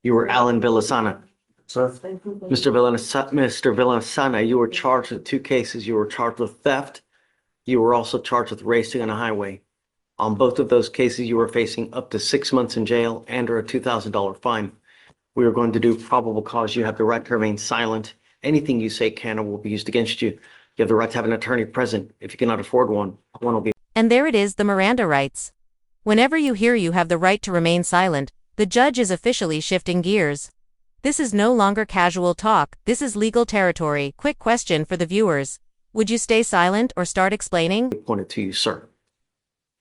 You were Alan Villasana. Sir? Mr. Villasana, you were charged with two cases. You were charged with theft. You were also charged with racing on a highway. On both of those cases, you were facing up to 6 months in jail and or a $2,000 fine. We are going to do probable cause. You have the right to remain silent. Anything you say can or will be used against you. You have the right to have an attorney present. If you cannot afford one will be. And there it is, the Miranda rights. Whenever you hear you have the right to remain silent, the judge is officially shifting gears. This is no longer casual talk, this is legal territory. Quick question for the viewers. Would you stay silent or start explaining? Pointed to you, sir.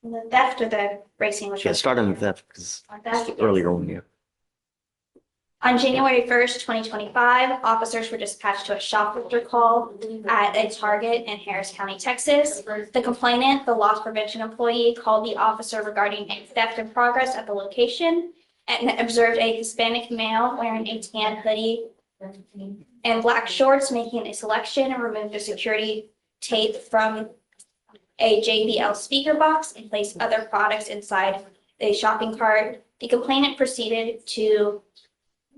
The theft or the racing was Yeah, start on the theft because earlier one, yeah. On January 1st, 2025, officers were dispatched to a shoplifter call at a Target in Harris County, Texas. The complainant, the loss prevention employee, called the officer regarding a theft in progress at the location and observed a Hispanic male wearing a tan hoodie and black shorts making a selection and removed a security tape from a JBL speaker box and placed other products inside a shopping cart. The complainant proceeded to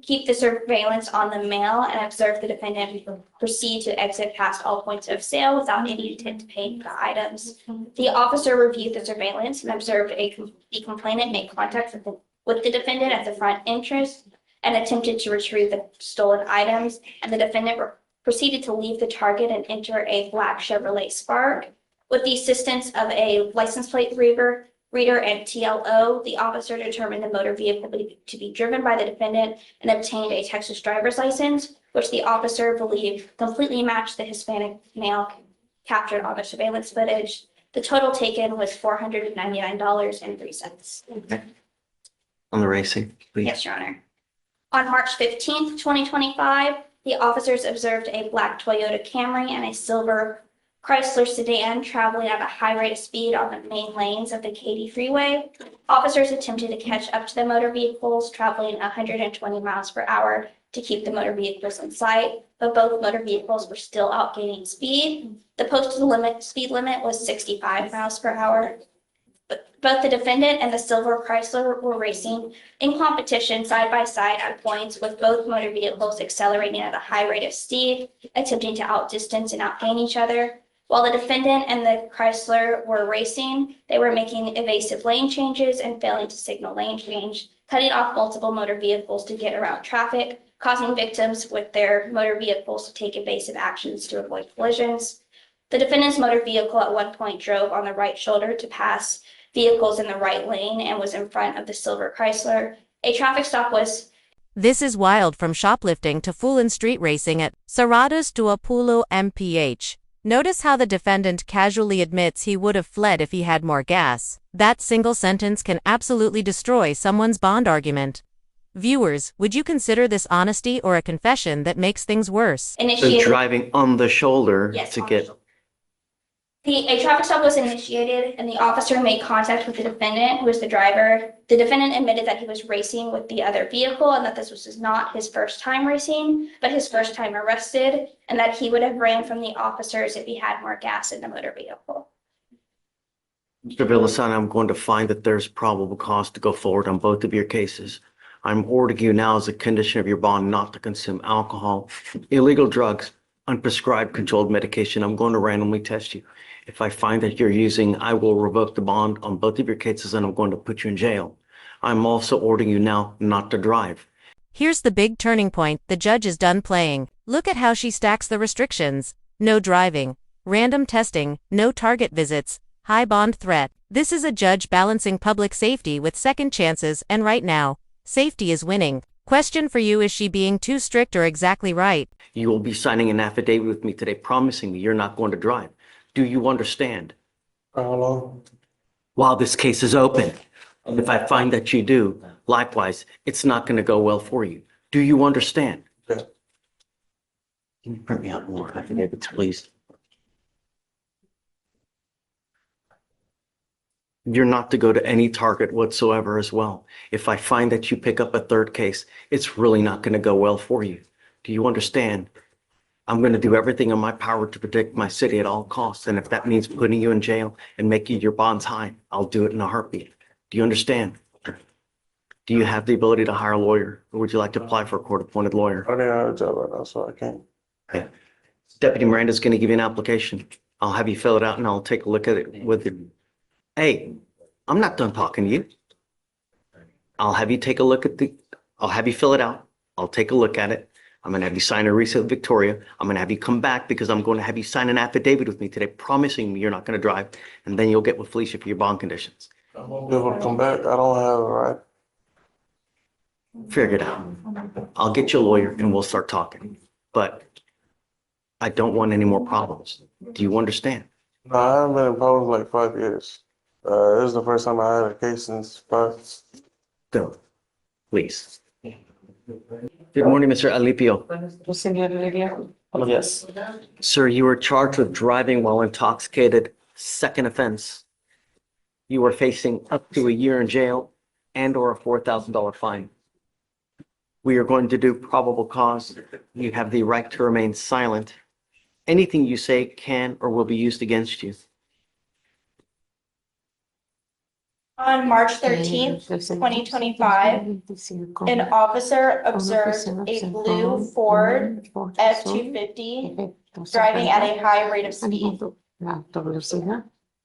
keep the surveillance on the male and observe the defendant proceed to exit past all points of sale without any intent to pay the items. The officer reviewed the surveillance and observed the complainant make contact with the defendant at the front entrance and attempted to retrieve the stolen items, and the defendant proceeded to leave the Target and enter a black Chevrolet Spark. With the assistance of a license plate reader and TLO, the officer determined the motor vehicle to be driven by the defendant and obtained a Texas driver's license, which the officer believed completely matched the Hispanic male captured on the surveillance footage. The total taken was $499.03. Okay. On the racing, please. Yes, Your Honor. On March 15th, 2025, the officers observed a black Toyota Camry and a silver Chrysler sedan traveling at a high rate of speed on the main lanes of the Katy Freeway. Officers attempted to catch up to the motor vehicles traveling 120 miles per hour to keep the motor vehicles in sight, but both motor vehicles were still outgaining speed. The posted speed limit was 65 miles per hour. Both the defendant and the silver Chrysler were racing in competition side by side at points, with both motor vehicles accelerating at a high rate of speed, attempting to outdistance and outgain each other. While the defendant and the Chrysler were racing, they were making evasive lane changes and failing to signal lane change, cutting off multiple motor vehicles to get around traffic, causing victims with their motor vehicles to take evasive actions to avoid collisions. The defendant's motor vehicle at one point drove on the right shoulder to pass vehicles in the right lane and was in front of the silver Chrysler. A traffic stop was. This is wild, from shoplifting to full-on street racing at Cerrados do Apulo MPH. Notice how the defendant casually admits he would have fled if he had more gas. That single sentence can absolutely destroy someone's bond argument. Viewers, would you consider this honesty or a confession that makes things worse? So driving on the shoulder Yes, to get. A traffic stop was initiated and the officer made contact with the defendant, who was the driver. The defendant admitted that he was racing with the other vehicle and that this was not his first time racing, but his first time arrested, and that he would have ran from the officers if he had more gas in the motor vehicle. Mr. Villasana, I'm going to find that there's probable cause to go forward on both of your cases. I'm ordering you now as a condition of your bond not to consume alcohol, illegal drugs, unprescribed controlled medication. I'm going to randomly test you. If I find that you're using, I will revoke the bond on both of your cases and I'm going to put you in jail. I'm also ordering you now not to drive. Here's the big turning point. The judge is done playing. Look at how she stacks the restrictions. No driving, random testing, no target visits, high bond threat. This is a judge balancing public safety with second chances, and right now, safety is winning. Question for you, is she being too strict or exactly right? You will be signing an affidavit with me today promising me you're not going to drive. Do you understand? How long? While this case is open, and if I find that you do, likewise, it's not going to go well for you. Do you understand? Yeah. Can you print me out more affidavits, please? You're not to go to any target whatsoever as well. If I find that you pick up a third case, it's really not going to go well for you. Do you understand? I'm going to do everything in my power to protect my city at all costs. And if that means putting you in jail and making your bonds high, I'll do it in a heartbeat. Do you understand? Do you have the ability to hire a lawyer, or would you like to apply for a court-appointed lawyer? I don't have a job right now, so I can't. Okay. Deputy Miranda is going to give you an application. I'll have you fill it out and I'll take a look at it with you. Hey, I'm not done talking to you. I'll have you take a look at I'll have you fill it out. I'll take a look at it. I'm going to have you sign a receipt with Victoria. I'm going to have you come back because I'm going to have you sign an affidavit with me today, promising me you're not going to drive. And then you'll get with Felicia for your bond conditions. I won't be able to come back. I don't have a ride. Figure it out. I'll get you a lawyer and we'll start talking. But I don't want any more problems. Do you understand? No, I haven't been in problems in like 5 years. This is the first time I had a case since 5. Don't. Please. Good morning, Mr. Alipio. Yes. Sir, you were charged with driving while intoxicated, second offense. You are facing up to a year in jail and or a $4,000 fine. We are going to do probable cause. You have the right to remain silent. Anything you say can or will be used against you. On March 13th, 2025, an officer observed a blue Ford F-250 driving at a high rate of speed.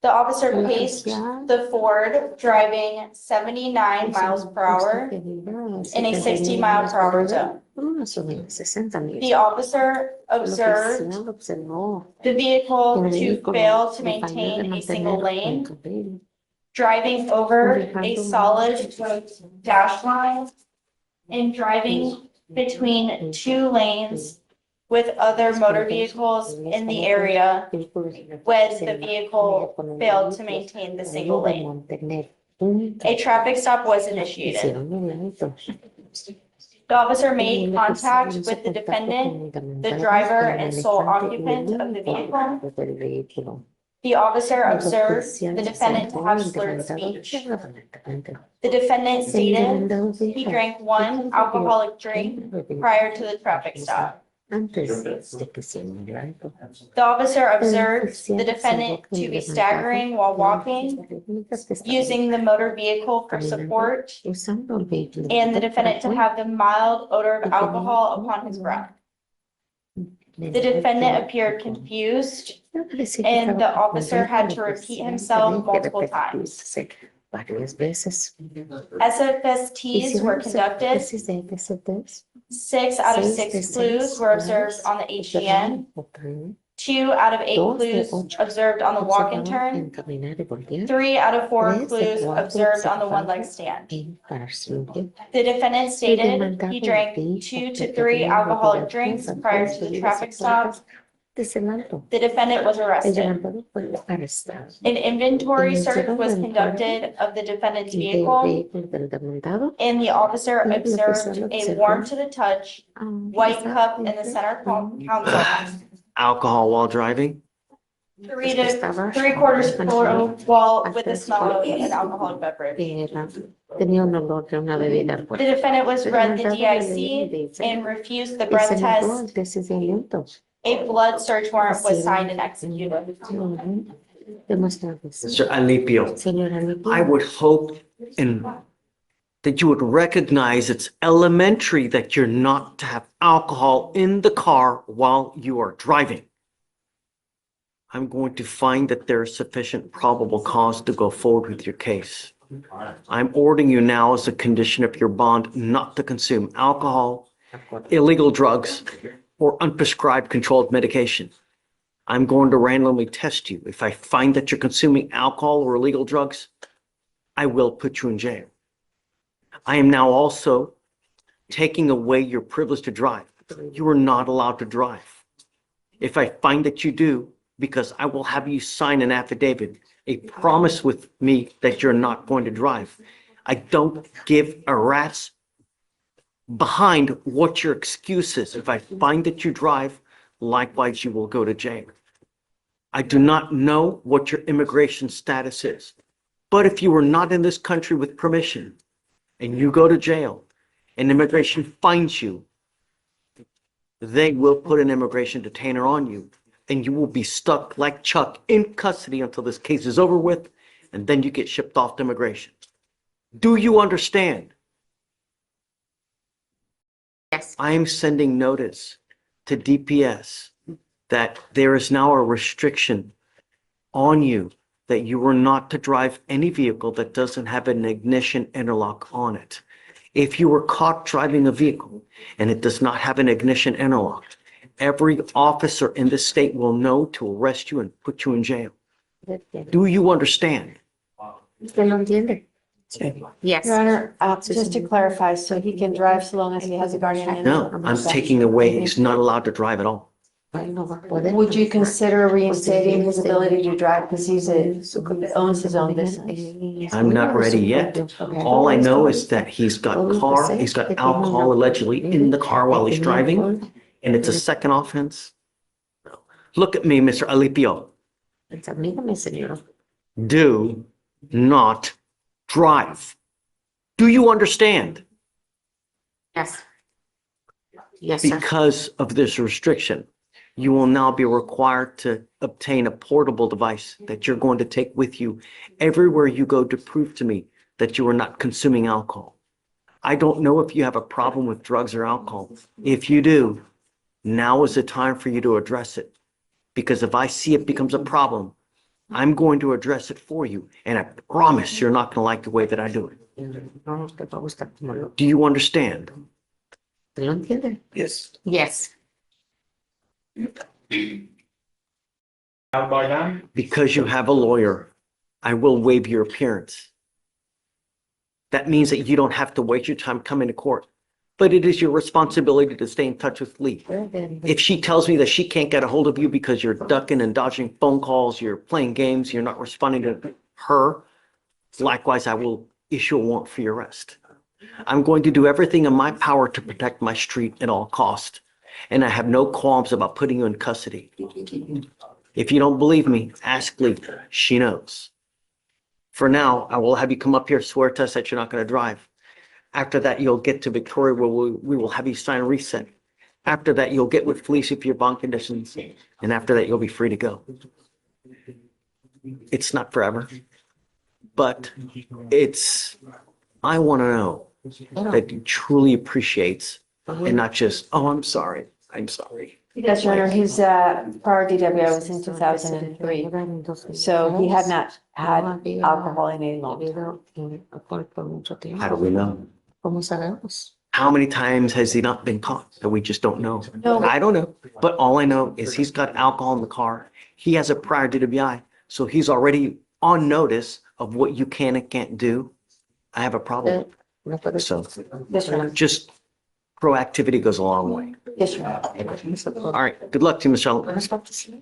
The officer paced the Ford driving 79 miles per hour in a 60-mile-per-hour zone. The officer observed the vehicle to fail to maintain a single lane, driving over a solid dash line, and driving between two lanes with other motor vehicles in the area when the vehicle failed to maintain the single lane. A traffic stop was initiated. The officer made contact with the defendant, the driver and sole occupant of the vehicle. The officer observed the defendant to have slurred speech. The defendant stated he drank one alcoholic drink prior to the traffic stop. The officer observed the defendant to be staggering while walking, using the motor vehicle for support, and the defendant to have the mild odor of alcohol upon his breath. The defendant appeared confused, and the officer had to repeat himself multiple times. SFSTs were conducted. 6 out of 6 clues were observed on the HGN. 2 out of 8 clues observed on the walk and turn. 3 out of 4 clues observed on the one-leg stand. The defendant stated he drank 2 to 3 alcoholic drinks prior to the traffic stop. The defendant was arrested. An inventory search was conducted of the defendant's vehicle, and the officer observed a warm to the touch white cup in the center console. Alcohol while driving? 3 to 3/4 full while with the smell of an alcoholic beverage. The defendant was read the DIC and refused the breath test. A blood search warrant was signed and executed. Mr. Alipio, I would hope that you would recognize it's elementary that you're not to have alcohol in the car while you are driving. I'm going to find that there is sufficient probable cause to go forward with your case. I'm ordering you now as a condition of your bond not to consume alcohol, illegal drugs, or unprescribed controlled medication. I'm going to randomly test you. If I find that you're consuming alcohol or illegal drugs, I will put you in jail. I am now also taking away your privilege to drive. You are not allowed to drive. If I find that you do, because I will have you sign an affidavit, a promise with me that you're not going to drive. I don't give a rat's behind what your excuse is. If I find that you drive, likewise, you will go to jail. I do not know what your immigration status is, but if you were not in this country with permission and you go to jail and immigration finds you, they will put an immigration detainer on you and you will be stuck like Chuck in custody until this case is over with, and then you get shipped off to immigration. Do you understand? Yes. I am sending notice to DPS that there is now a restriction on you that you are not to drive any vehicle that doesn't have an ignition interlock on it. If you were caught driving a vehicle and it does not have an ignition interlock, every officer in this state will know to arrest you and put you in jail. Do you understand? ¿Usted lo entiende? Yes. Your Honor, just to clarify, so he can drive so long as he has a guardian in? No, I'm taking away, he's not allowed to drive at all. Would you consider reinstating his ability to drive because owns his own business? I'm not ready yet. All I know is that he's got alcohol allegedly in the car while he's driving, and it's a second offense. Look at me, Mr. Alipio. Examíname, señor. Do not drive. Do you understand? Yes. Yes, sir. Because of this restriction, you will now be required to obtain a portable device that you're going to take with you everywhere you go to prove to me that you are not consuming alcohol. I don't know if you have a problem with drugs or alcohol. If you do, now is the time for you to address it. Because if I see it becomes a problem, I'm going to address it for you. And I promise you're not going to like the way that I do it. No, te va a gustar como lo. Do you understand? ¿Te lo entiende? Yes. Yes. Because you have a lawyer, I will waive your appearance. That means that you don't have to waste your time coming to court. But it is your responsibility to stay in touch with Lee. If she tells me that she can't get a hold of you because you're ducking and dodging phone calls, you're playing games, you're not responding to her, likewise, I will issue a warrant for your arrest. I'm going to do everything in my power to protect my street at all costs. And I have no qualms about putting you in custody. If you don't believe me, ask Lee. She knows. For now, I will have you come up here, swear to us that you're not going to drive. After that, you'll get to Victoria where we will have you sign a reset. After that, you'll get with Felicia for your bond conditions. And after that, you'll be free to go. It's not forever, but I want to know that you truly appreciates and not just, oh, I'm sorry. Yes, Your Honor, his prior DWI was in 2003, so he had not had alcohol in a long time. How do we know? ¿Cómo sabemos? How many times has he not been caught that we just don't know? No. I don't know, but all I know is he's got alcohol in the car. He has a prior DWI, so he's already on notice of what you can and can't do. I have a problem. No puede So Yes, Your Honor. just proactivity goes a long way. Yes, Your Honor. All right, good luck to you, Michelle. ser.